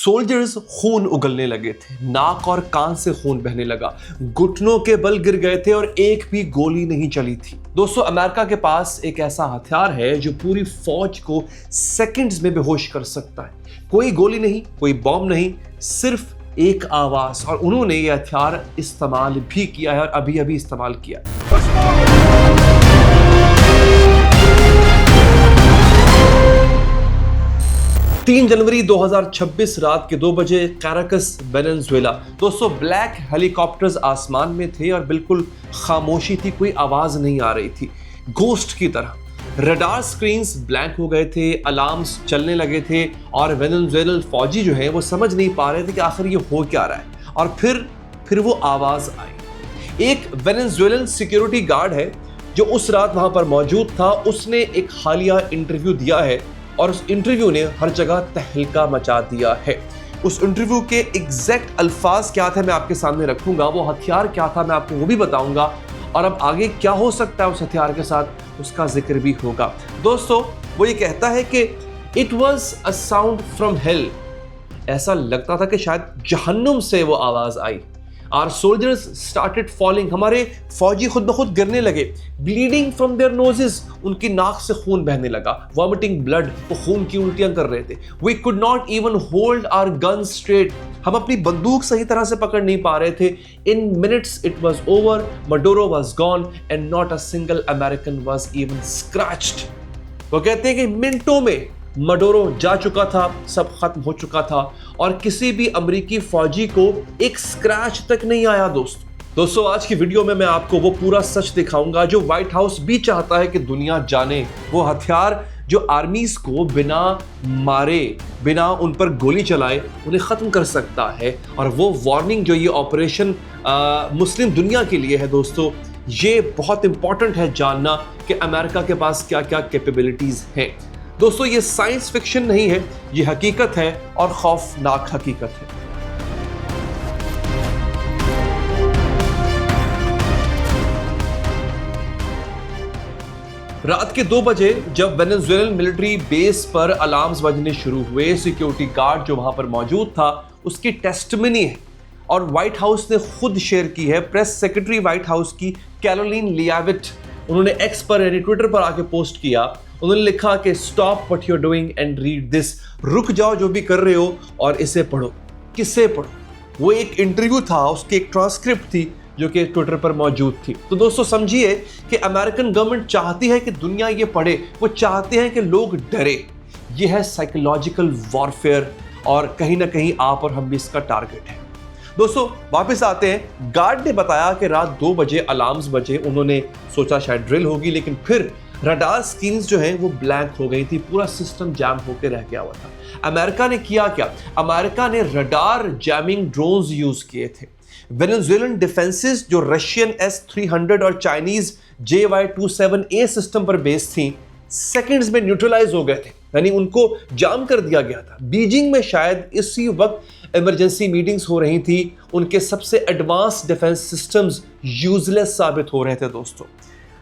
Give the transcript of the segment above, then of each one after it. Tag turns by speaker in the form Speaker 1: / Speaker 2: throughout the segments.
Speaker 1: Soldiers खून उगलने लगे थे, नाक और कान से खून बहने लगा, घुटनों के बल गिर गए थे और एक भी गोली नहीं चली थी। दोस्तों, अमेरिका के पास एक ऐसा हथियार है जो पूरी फौज को सेकंड्स में बेहोश कर सकता है। कोई गोली नहीं, कोई बॉम्ब नहीं, सिर्फ एक आवाज, और उन्होंने यह हथियार इस्तेमाल भी किया है और अभी अभी इस्तेमाल किया। 3 जनवरी 2026 रात के 2 बजे कैराकस, वेनेजुएला। दोस्तों, ब्लैक हेलीकॉप्टर्स आसमान में थे और बिल्कुल खामोशी थी, कोई आवाज नहीं आ रही थी, घोस्ट की तरह। रडार स्क्रीन्स ब्लैंक हो गए थे, अलार्म्स चलने लगे थे और वेनेजुएलन फौजी जो है वो समझ नहीं पा रहे थे कि आखिर ये हो क्या रहा है। और फिर वो आवाज आई। एक वेनेजुएलन सिक्योरिटी गार्ड है जो उस रात वहां पर मौजूद था, उसने एक हालिया इंटरव्यू दिया है और उस इंटरव्यू ने हर जगह तहलका मचा दिया है। उस इंटरव्यू के एग्जैक्ट अल्फाज क्या थे मैं आपके सामने रखूंगा, वो हथियार क्या था मैं आपको वो भी बताऊंगा, और अब आगे क्या हो सकता है उस हथियार के साथ उसका जिक्र भी होगा। दोस्तों, वो ये कहता है कि it was a sound from hello. ऐसा लगता था कि शायद जहन्नुम से वो आवाज आई। Our soldiers started falling, हमारे फौजी खुद ब खुद गिरने लगे। Bleeding from their noses, उनकी नाक से खून बहने लगा। Vomiting blood, वो खून की उल्टियां कर रहे थे। We could not even hold our guns straight, हम अपनी बंदूक सही तरह से पकड़ नहीं पा रहे थे। In minutes it was over, Maduro was gone and not a single American was even scratched। वो कहते हैं कि मिनटों में मडोरो जा चुका था, सब खत्म हो चुका था और किसी भी अमेरिकी फौजी को एक स्क्रैच तक नहीं आया। दोस्तों, आज की वीडियो में मैं आपको वो पूरा सच दिखाऊंगा जो व्हाइट हाउस भी चाहता है कि दुनिया जाने। वो हथियार जो आर्मीज को बिना मारे, बिना उन पर गोली चलाए उन्हें खत्म कर सकता है। और वो वार्निंग जो ये ऑपरेशन मुस्लिम दुनिया के लिए है दोस्तों, ये बहुत इंपॉर्टेंट है जानना कि अमेरिका के पास क्या क्या कैपेबिलिटीज हैं। दोस्तों, ये साइंस फिक्शन नहीं है, ये हकीकत है और खौफनाक हकीकत है। रात के 2 बजे जब वेनेजुएलन मिलिट्री बेस पर अलार्म्स बजने शुरू हुए, सिक्योरिटी गार्ड जो वहां पर मौजूद था उसकी टेस्टिमनी है और व्हाइट हाउस ने खुद शेयर की है। प्रेस सेक्रेटरी व्हाइट हाउस की कैरोलिन लियाविट, उन्होंने एक्स पर यानी ट्विटर पर आके पोस्ट किया। उन्होंने लिखा कि stop what you are doing and read this, रुक जाओ जो भी कर रहे हो और इसे पढ़ो। किससे पढ़ो? वो एक इंटरव्यू था, उसकी एक ट्रांसक्रिप्ट थी जो कि ट्विटर पर मौजूद थी। तो दोस्तों, समझिए कि अमेरिकन गवर्नमेंट चाहती है कि दुनिया ये पढ़े, वो चाहते हैं कि लोग डरे। ये है साइकोलॉजिकल वॉरफेयर और कहीं ना कहीं आप और हम भी इसका टारगेट है। दोस्तों, वापस आते हैं। गार्ड ने बताया कि रात 2 बजे अलार्म्स बजे, उन्होंने सोचा शायद ड्रिल होगी, लेकिन फिर रडार स्क्रीन्स जो हैं वो ब्लैंक हो गई थी, पूरा सिस्टम जैम होकर रह गया हुआ था। अमेरिका ने किया क्या? अमेरिका ने रडार जैमिंग ड्रोन्स यूज किए थे। वेनेजुएलन डिफेंसेस जो रशियन S-300 और चाइनीज JY-27A सिस्टम पर बेस्ड थी, सेकंड्स में न्यूट्रलाइज हो गए थे, यानी उनको जाम कर दिया गया था। बीजिंग में शायद इसी वक्त इमरजेंसी मीटिंग्स हो रही थी, उनके सबसे एडवांस डिफेंस सिस्टम्स यूजलेस साबित हो रहे थे। दोस्तों,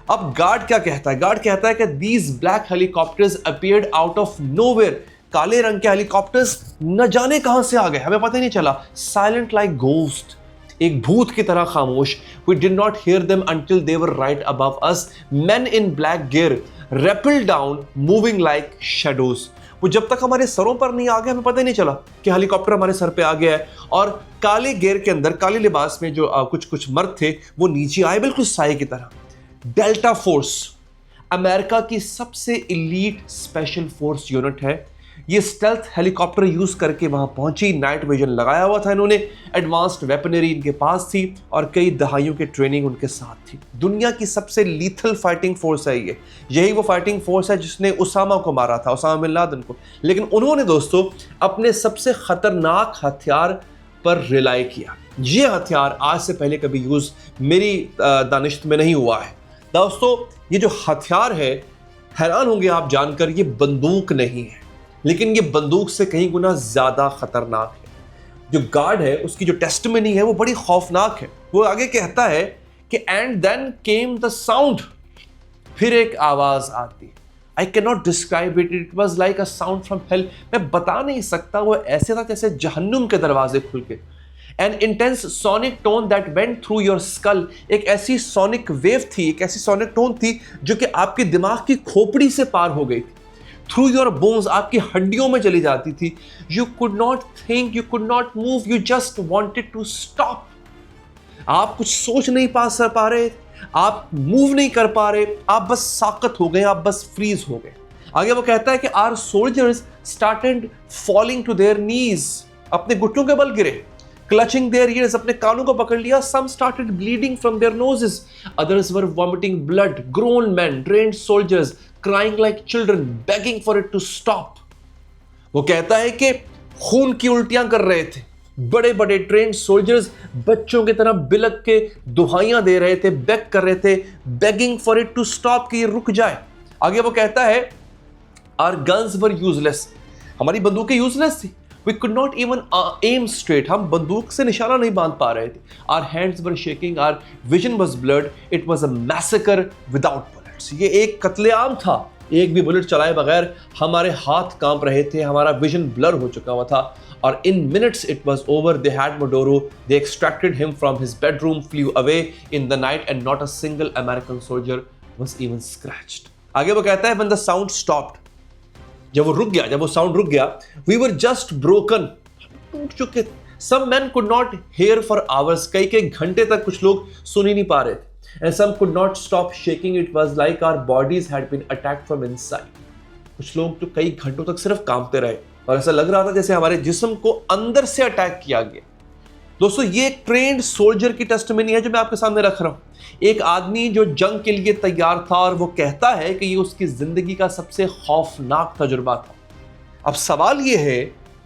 Speaker 1: अब गार्ड क्या कहता है? गार्ड कहता है कि these black helicopters appeared out of nowhere. काले रंग के हेलीकॉप्टर्स न जाने कहां से आ गए, हमें पता ही नहीं चला। साइलेंट लाइक घोस्ट, एक भूत की तरह खामोश। We did not hear them until they were right above us. Men in black gear rappel down moving like shadows. वो जब तक हमारे सरों पर नहीं आ गए, हमें पता ही नहीं चला कि हेलीकॉप्टर हमारे सर पे आ गया है। और काले गियर के अंदर, काले लिबास में जो कुछ मर्द थे वो नीचे आए, बिल्कुल साए की तरह। डेल्टा फोर्स अमेरिका की सबसे इलीट स्पेशल फोर्स यूनिट है। ये स्टेल्थ हेलीकॉप्टर यूज करके वहां पहुंची, नाइट विजन लगाया हुआ था इन्होंने, एडवांस्ड वेपनरी इनके पास थी और कई दहाइयों की ट्रेनिंग उनके साथ थी। दुनिया की सबसे लीथल फाइटिंग फोर्स है ये। यही वो फाइटिंग फोर्स है जिसने उसामा को मारा था, उसामा बिन लादेन को। लेकिन उन्होंने दोस्तों अपने सबसे खतरनाक हथियार पर रिलाई किया। ये हथियार आज से पहले कभी यूज मेरी दानिश में नहीं हुआ है। दोस्तों, ये जो हथियार है, हैरान होंगे आप जानकर, ये बंदूक नहीं है, लेकिन ये बंदूक से कहीं गुना ज्यादा खतरनाक है। जो गार्ड है उसकी जो टेस्टिमनी है वो बड़ी खौफनाक है। वो आगे कहता है कि and then came the sound, फिर एक आवाज आती। I can not describe it, it was like a sound from hell. मैं बता नहीं सकता, वो ऐसे था जैसे जहन्नुम के दरवाजे खुल के। An intense sonic tone that went through your skull, एक ऐसी सोनिक वेव थी, एक ऐसी सोनिक टोन थी जो कि आपके दिमाग की खोपड़ी से पार हो गई थी, थ्रू योर बोन्स, आपकी हड्डियों में चली जाती थी। You could not think, you could not move, you just wanted to stop. आप कुछ सोच नहीं पा रहे, आप मूव नहीं कर पा रहे, आप बस साकत हो गए, आप बस फ्रीज हो गए। आगे वो कहता है कि our soldiers started falling to their knees, अपने घुटनों के बल गिरे, clutching their ears, अपने कानों को पकड़ लिया। Some started bleeding from their noses, others were vomiting blood. Grown men, trained soldiers, crying like children, begging for it to stop. वो कहता है कि खून की उल्टियां कर रहे थे, बड़े बड़े ट्रेंड सोल्जर्स बच्चों की तरह बिलक के दुहाइयां दे रहे थे, बेग कर रहे थे, begging for it to stop, कि ये रुक जाए। आगे वो कहता है our guns were useless, हमारी बंदूकें यूजलेस थी। We could not even aim straight, हम बंदूक से निशाना नहीं बांध पा रहे थे। Our hands were shaking, our vision was blurred, it was a massacre without bullets. ये एक कत्लेआम था, एक भी बुलेट चलाए बगैर हमारे हाथ कांप रहे थे, हमारा विजन ब्लर हो चुका हुआ था। और in minutes it was over, they had Maduro, they extracted him from his bedroom, flew away in the night and not a single American soldier was even scratched. आगे वो कहता है when the sound stopped, जब वो रुक गया, जब वो साउंड रुक गया, we were just broken, टूट चुके थे। Some men could not hear for hours, कई घंटे तक कुछ लोग सुन ही नहीं पा रहे थे। And some could not stop shaking, it was like our bodies had been attacked from inside. कुछ लोग तो कई घंटों तक सिर्फ कांपते रहे और ऐसा लग रहा था जैसे हमारे जिस्म को अंदर से अटैक किया गया। दोस्तों, ये एक ट्रेंड सोल्जर की टेस्टिमनी है जो मैं आपके सामने रख रहा हूं। एक आदमी जो जंग के लिए तैयार था और वो कहता है कि ये उसकी जिंदगी का सबसे खौफनाक तजुर्बा था। अब सवाल ये है,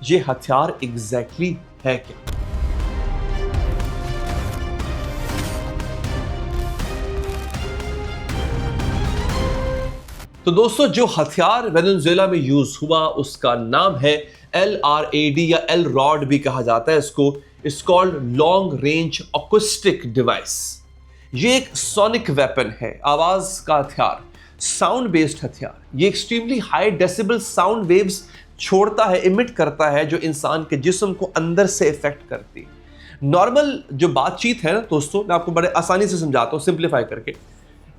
Speaker 1: ये हथियार एग्जैक्टली है क्या? तो दोस्तों, जो हथियार वेनेजुएला में यूज हुआ उसका नाम है LRAD या LROD भी कहा जाता है इसको। It's called long range acoustic device. ये एक सोनिक वेपन है, आवाज का हथियार, साउंड बेस्ड हथियार। ये extremely high decibel sound waves छोड़ता है, इमिट करता है, जो इंसान के जिस्म को अंदर से इफेक्ट करती है। नॉर्मल जो बातचीत है ना दोस्तों, मैं आपको बड़े आसानी से समझाता हूँ सिंप्लीफाई करके।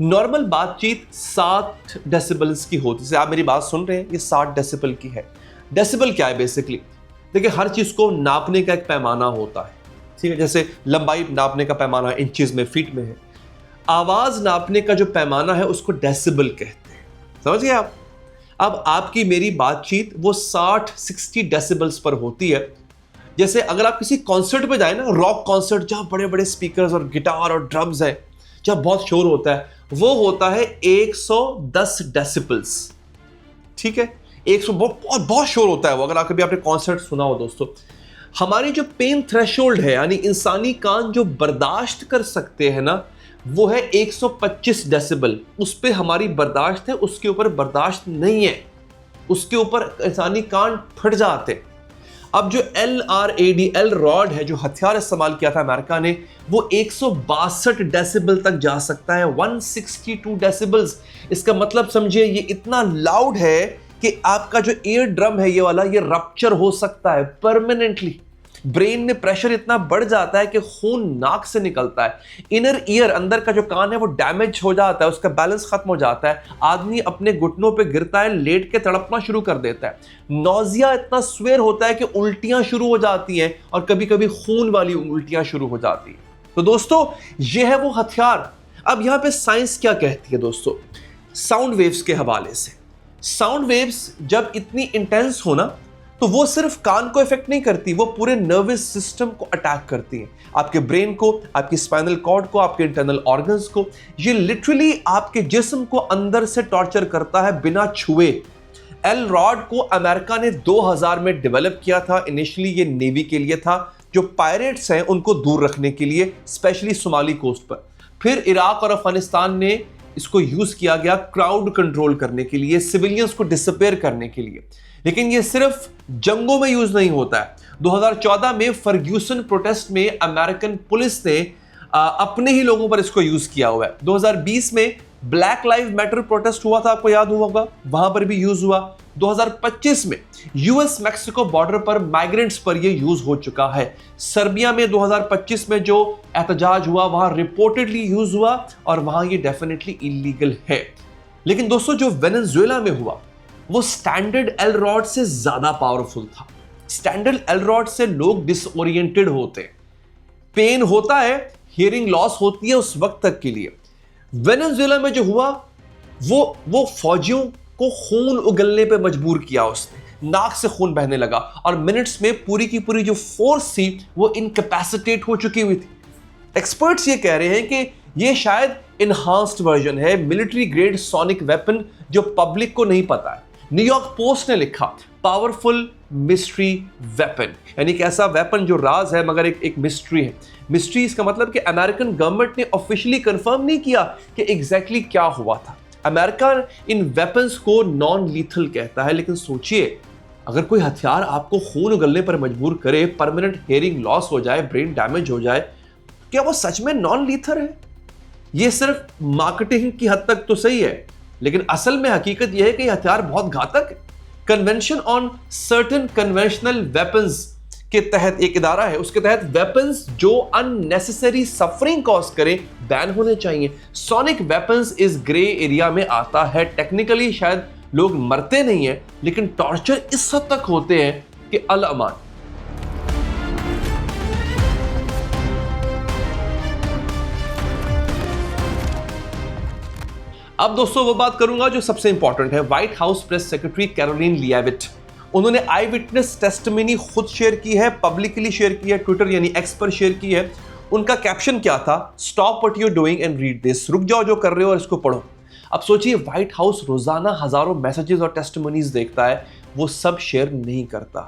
Speaker 1: नॉर्मल बातचीत 7 डेसिबल्स की होती है। जैसे आप मेरी बात सुन रहे हैं, ये 7 डेसिबल की है। डेसिबल क्या है बेसिकली? देखिए, हर चीज को नापने का एक पैमाना होता है, ठीक है। जैसे लंबाई नापने का पैमाना इंचेस में, फीट में है। आवाज नापने का जो पैमाना है उसको डेसिबल कहते हैं, समझ गए आप? अब आपकी मेरी बातचीत वो 60 डेसिबल्स पर होती है। जैसे अगर आप किसी कॉन्सर्ट पे जाए ना, रॉक कॉन्सर्ट जहां बड़े बड़े स्पीकर्स और गिटार और ड्रम्स है, जहां बहुत शोर होता है, वो होता है 110 डेसिबल्स, ठीक है। 100 बहुत शोर होता है वो, अगर कभी आपने कॉन्सर्ट सुना हो दोस्तों। हमारी जो पेन थ्रेशोल्ड है, यानी इंसानी कान जो बर्दाश्त कर सकते हैं ना, वो है 125 डेसिबल। उस पे हमारी बर्दाश्त है, उसके ऊपर बर्दाश्त नहीं है, उसके ऊपर इंसानी कान फट जाते। अब जो LRAD LROD है, जो हथियार इस्तेमाल किया था अमेरिका ने, वो 162 डेसिबल तक जा सकता है, 162 डेसिबल्स। इसका मतलब समझिए, ये इतना लाउड है कि आपका जो ईयर ड्रम है ये वाला, ये रप्चर हो सकता है परमानेंटली। ब्रेन में प्रेशर इतना बढ़ जाता है कि खून नाक से निकलता है। इनर ईयर, अंदर का जो कान है, वो डैमेज हो जाता है, उसका बैलेंस खत्म हो जाता है। आदमी अपने घुटनों पे गिरता है, लेट के तड़पना शुरू कर देता है। नौजिया इतना स्वेर होता है कि उल्टियां शुरू हो जाती हैं और कभी कभी खून वाली उल्टियां शुरू हो जाती हैं। तो दोस्तों, ये है वो हथियार। अब यहां पे साइंस क्या कहती है दोस्तों, साउंड वेव्स के हवाले से। साउंड वेव्स जब इतनी इंटेंस हो ना, तो वो सिर्फ कान को इफेक्ट नहीं करती, वो पूरे नर्वस सिस्टम को अटैक करती है, आपके ब्रेन को, आपकी स्पाइनल कॉर्ड को, आपके इंटरनल ऑर्गन्स को। ये लिटरली आपके जिस्म को अंदर से टॉर्चर करता है बिना छुए। LROD को अमेरिका ने 2000 में डेवलप किया था। इनिशियली ये नेवी के लिए था, जो पायरेट्स हैं उनको दूर रखने के लिए, स्पेशली सोमाली कोस्ट पर। फिर इराक और अफगानिस्तान ने इसको यूज किया गया क्राउड कंट्रोल करने के लिए, सिविलियंस को डिसअपेयर करने के लिए। लेकिन ये सिर्फ जंगों में यूज नहीं होता है। 2014 में फर्ग्यूसन प्रोटेस्ट में अमेरिकन पुलिस ने अपने ही लोगों पर इसको यूज किया हुआ है। 2020 में ब्लैक लाइव मैटर प्रोटेस्ट हुआ था, आपको याद होगा, वहां पर भी यूज हुआ। 2025 में यूएस मैक्सिको बॉर्डर पर माइग्रेंट्स पर यह यूज हो चुका है। सर्बिया में 2025 में जो एहतजाज हुआ वहां रिपोर्टेडली यूज हुआ और वहां ये डेफिनेटली इलीगल है। लेकिन दोस्तों जो वेनेजुएला में हुआ वो स्टैंडर्ड एल रॉड से ज्यादा पावरफुल था। स्टैंडर्ड एल रॉड से लोग डिसओरिएंटेड होते हैं, पेन होता है, हियरिंग लॉस होती है उस वक्त तक के लिए। वेनेजुएला में जो हुआ वो फौजियों को खून उगलने पे मजबूर किया, उसने नाक से खून बहने लगा और मिनट्स में पूरी की पूरी जो फोर्स थी वो इनकैपेसिटेट हो चुकी हुई थी। एक्सपर्ट्स ये कह रहे हैं कि ये शायद इनहांस्ड वर्जन है, मिलिट्री ग्रेड सोनिक वेपन जो पब्लिक को नहीं पता है। न्यूयॉर्क पोस्ट ने लिखा पावरफुल मिस्ट्री वेपन, यानी कि ऐसा वेपन जो राज है मगर एक मिस्ट्री है। मिस्ट्री इसका मतलब कि अमेरिकन गवर्नमेंट ने ऑफिशियली कंफर्म नहीं किया कि एग्जैक्टली क्या हुआ था। अमेरिका इन वेपन्स को नॉन लीथल कहता है, लेकिन सोचिए अगर कोई हथियार आपको खून उगलने पर मजबूर करे, परमानेंट हियरिंग लॉस हो जाए, ब्रेन डैमेज हो जाए, क्या वो सच में नॉन लीथल है? ये सिर्फ मार्केटिंग की हद तक तो सही है, लेकिन असल में हकीकत यह है कि हथियार बहुत घातक है। Convention on certain conventional weapons के तहत एक इदारा है, उसके तहत वेपन्स जो अननेसेसरी सफरिंग कॉज करें बैन होने चाहिए। सोनिक वेपन्स इस ग्रे एरिया में आता है। टेक्निकली शायद लोग मरते नहीं है, लेकिन टॉर्चर इस हद तक होते हैं कि अल अमान। अब दोस्तों वो बात करूंगा जो सबसे इंपॉर्टेंट है। White House press secretary Karoline Leavitt, उन्होंने आई विटनेस टेस्टिमनी खुद शेयर की है, पब्लिकली शेयर की है, ट्विटर यानी एक्स पर शेयर की है। उनका कैप्शन क्या था? Stop what you doing and read this, रुक जाओ जो कर रहे हो और इसको पढ़ो। अब सोचिए व्हाइट हाउस रोजाना हजारों मैसेजेस और टेस्टिमनीज देखता है, वो सब शेयर नहीं करता,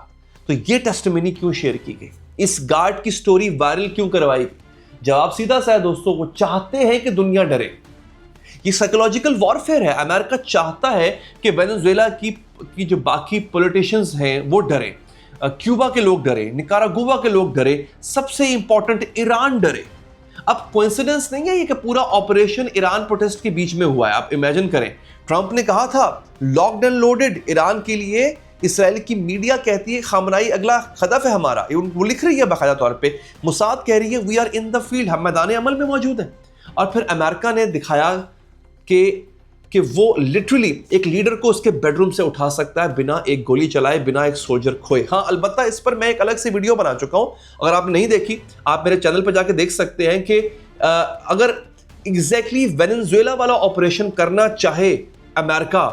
Speaker 1: तो ये टेस्टिमनी क्यों शेयर की गई? इस गार्ड की स्टोरी वायरल क्यों करवाई? जवाब सीधा सा है दोस्तों, वो चाहते हैं कि दुनिया डरे। ये साइकोलॉजिकल वॉरफेयर है। अमेरिका चाहता है कि वेनेजुएला की जो बाकी पॉलिटिशियंस हैं वो डरे, क्यूबा के लोग डरे, निकारागुआ के लोग डरे, सबसे इंपॉर्टेंट ईरान डरे। अब कोइंसिडेंस नहीं है ये कि पूरा ऑपरेशन ईरान प्रोटेस्ट के बीच में हुआ है। आप इमेजिन करें, ट्रंप ने कहा था लॉक्ड एंड लोडेड ईरान के लिए। इसराइल की मीडिया कहती है खामनाई अगला हदफ है हमारा, वो लिख रही है बाकायदा तौर पे। मुसाद कह रही है we are in the field, हम मैदान अमल में मौजूद हैं। और फिर अमेरिका ने दिखाया कि वो लिटरली एक लीडर को उसके बेडरूम से उठा सकता है बिना एक गोली चलाए, बिना एक सोल्जर खोए। हाँ, अलबत्ता इस पर मैं एक अलग से वीडियो बना चुका हूं, अगर आपने नहीं देखी आप मेरे चैनल पर जाके देख सकते हैं कि अगर एग्जैक्टली वेनेजुएला वाला ऑपरेशन करना चाहे अमेरिका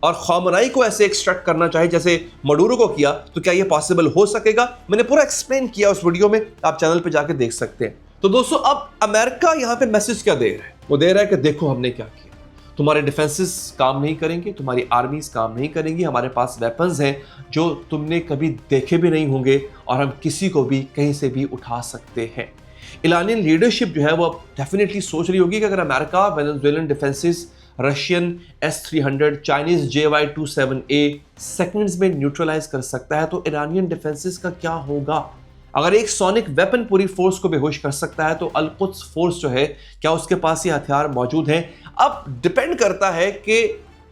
Speaker 1: और खामनाई को ऐसे एक्सट्रैक्ट करना चाहे जैसे मडूरो को किया, तो क्या ये पॉसिबल हो सकेगा? मैंने पूरा एक्सप्लेन किया उस वीडियो में, आप चैनल पर जाके देख सकते हैं। तो दोस्तों अब अमेरिका यहां पे मैसेज क्या दे रहा है? वो दे रहा है कि देखो हमने क्या किया, तुम्हारे डिफेंसेस काम नहीं करेंगे, तुम्हारी आर्मीज काम नहीं करेंगी, हमारे पास वेपन्स हैं जो तुमने कभी देखे भी नहीं होंगे और हम किसी को भी कहीं से भी उठा सकते हैं। इरानियन लीडरशिप जो है वो डेफिनेटली सोच रही होगी कि अगर America Venezuelan defences, Russian S-300, Chinese JY-27A seconds में न्यूट्रलाइज कर सकता है, तो ईरानियन डिफेंसेस का क्या होगा? अगर एक सोनिक वेपन पूरी फोर्स को बेहोश कर सकता है, तो अल कुद्स फोर्स जो है क्या उसके पास ये हथियार मौजूद हैं? अब डिपेंड करता है कि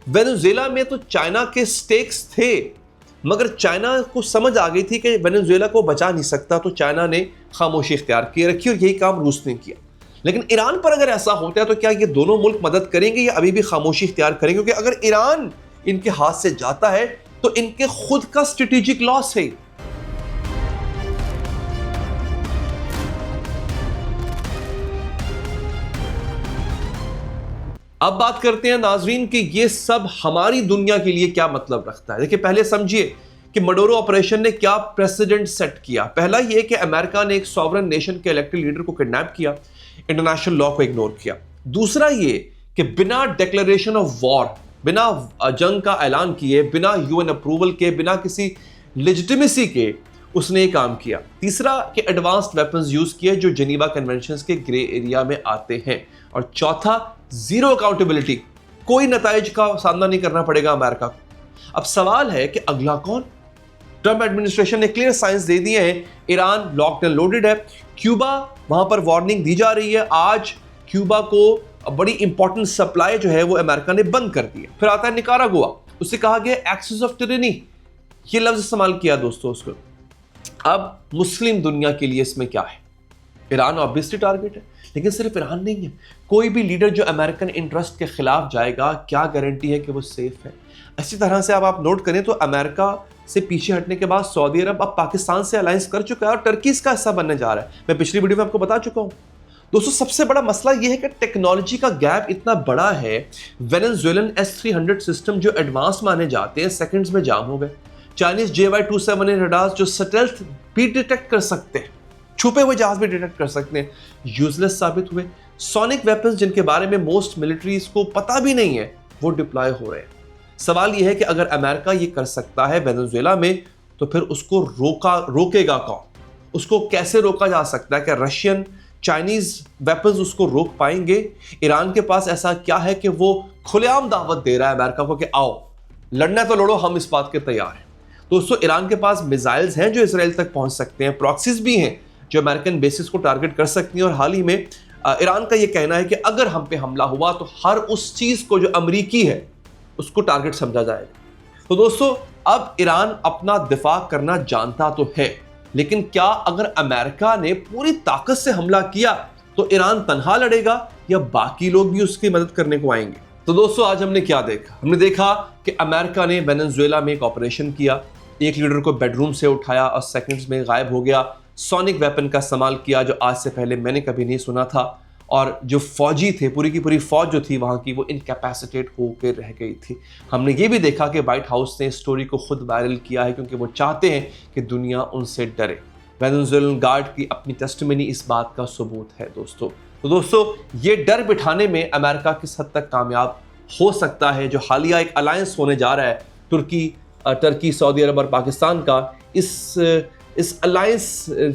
Speaker 1: वेनेजुएला में तो चाइना के स्टेक्स थे, मगर चाइना को समझ आ गई थी कि वेनेजुएला को बचा नहीं सकता, तो चाइना ने खामोशी इख्तियार की रखी और यही काम रूस ने किया। लेकिन ईरान पर अगर ऐसा होता है तो क्या ये दोनों मुल्क मदद करेंगे या अभी भी खामोशी इख्तियार करेंगे? क्योंकि अगर ईरान इनके हाथ से जाता है तो इनके खुद का स्ट्रेटेजिक लॉस है। अब बात करते हैं नाजरीन कि ये सब हमारी दुनिया के लिए क्या मतलब रखता है। देखिए, पहले समझिए कि मडोरो ऑपरेशन ने क्या प्रेसिडेंट सेट किया। पहला ये कि अमेरिका ने एक सॉवरन नेशन के इलेक्टेड लीडर को किडनैप किया, इंटरनेशनल लॉ को इग्नोर किया। दूसरा ये कि बिना डिक्लेरेशन ऑफ वॉर, बिना जंग का ऐलान किए, बिना यूएन अप्रूवल के, बिना किसी लेजिटिमेसी के उसने ये काम किया। तीसरा कि एडवांस्ड वेपन्स यूज किए जो जेनीवा कन्वेंशंस के ग्रे एरिया में आते हैं। और चौथा, जीरो अकाउंटेबिलिटी, कोई नताइज का सामना नहीं करना पड़ेगा अमेरिका को। अब सवाल है कि अगला कौन? ट्रंप एडमिनिस्ट्रेशन ने क्लियर साइंस दे दिए हैं, ईरान लॉक्ड एंड लोडेड है। क्यूबा, वहां पर वार्निंग दी जा रही है, आज क्यूबा को बड़ी इंपॉर्टेंट सप्लाई जो है वो अमेरिका ने बंद कर दी है। फिर आता है निकारागुआ, उससे कहा गया एक्सेस ऑफ टिरेनी, ये लफ्ज इस्तेमाल किया दोस्तों उसको। अब मुस्लिम दुनिया के लिए इसमें क्या है, ईरान ऑब्वियसली टारगेट है, लेकिन सिर्फ ईरान नहीं है। कोई भी लीडर जो अमेरिकन इंटरेस्ट के खिलाफ जाएगा, क्या गारंटी है कि वो सेफ है। इसी तरह से अब आप नोट करें तो अमेरिका से पीछे हटने के बाद सऊदी अरब अब पाकिस्तान से अलायंस कर चुका है और टर्की इसका हिस्सा बनने जा रहा है। मैं पिछली वीडियो में आपको बता चुका हूं दोस्तों। सबसे बड़ा मसला यह है कि टेक्नोलॉजी का गैप इतना बड़ा है। वेनेजुएलन S-300 सिस्टम जो एडवांस माने जाते हैं सेकंड्स में जाम हो गए। चाइनीज JY-278 रडार्स जो स्टेल्थ भी डिटेक्ट कर सकते हैं, छुपे हुए जहाज भी डिटेक्ट कर सकते हैं, यूजलेस साबित हुए। सोनिक वेपन्स जिनके बारे में मोस्ट मिलिट्रीज को पता भी नहीं है, वो डिप्लॉय हो रहे हैं। सवाल यह है कि अगर अमेरिका ये कर सकता है वेनेजुएला में, तो फिर उसको रोकेगा कौन? उसको कैसे रोका जा सकता है? क्या रशियन चाइनीज वेपन्स उसको रोक पाएंगे? ईरान के पास ऐसा क्या है कि वो खुलेआम दावत दे रहा है अमेरिका को कि आओ लड़ना तो लड़ो, हम इस बात के तैयार हैं। दोस्तों ईरान के पास मिसाइल्स हैं जो इसराइल तक पहुंच सकते हैं, प्रॉक्सीज भी हैं जो अमेरिकन बेसिस को टारगेट कर सकती हैं। और हाल ही में ईरान का यह कहना है कि अगर हम पे हमला हुआ तो हर उस चीज को जो अमरीकी है उसको टारगेट समझा जाएगा। तो दोस्तों अब ईरान अपना दिफा करना जानता तो है, लेकिन क्या अगर अमेरिका ने पूरी ताकत से हमला किया तो ईरान तन्हा लड़ेगा या बाकी लोग भी उसकी मदद करने को आएंगे? तो दोस्तों आज हमने क्या देखा? हमने देखा कि अमेरिका ने वेनेजुएला में एक ऑपरेशन किया, एक लीडर को बेडरूम से उठाया और सेकंड्स में गायब हो गया। सोनिक वेपन का इस्तेमाल किया जो आज से पहले मैंने कभी नहीं सुना था, और जो फौजी थे, पूरी की पूरी फौज जो थी वहाँ की, वो इनकैपेसिटेट होकर रह गई थी। हमने ये भी देखा कि व्हाइट हाउस ने स्टोरी को खुद वायरल किया है क्योंकि वो चाहते हैं कि दुनिया उनसे डरे। वेनेजुएलन गार्ड की अपनी टेस्टिमनी इस बात का सबूत है दोस्तों। तो दोस्तों ये डर बिठाने में अमेरिका किस हद तक कामयाब हो सकता है, जो हालिया एक अलायंस होने जा रहा है टर्की, सऊदी अरब और पाकिस्तान का, इस अलायंस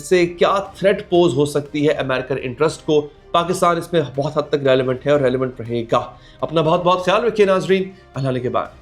Speaker 1: से क्या थ्रेट पोज हो सकती है अमेरिकन इंटरेस्ट को? पाकिस्तान इसमें बहुत हद तक रेलेवेंट है और रेलेवेंट रहेगा। अपना बहुत बहुत ख्याल रखिए नाजरीन, अल्लाह के बाद।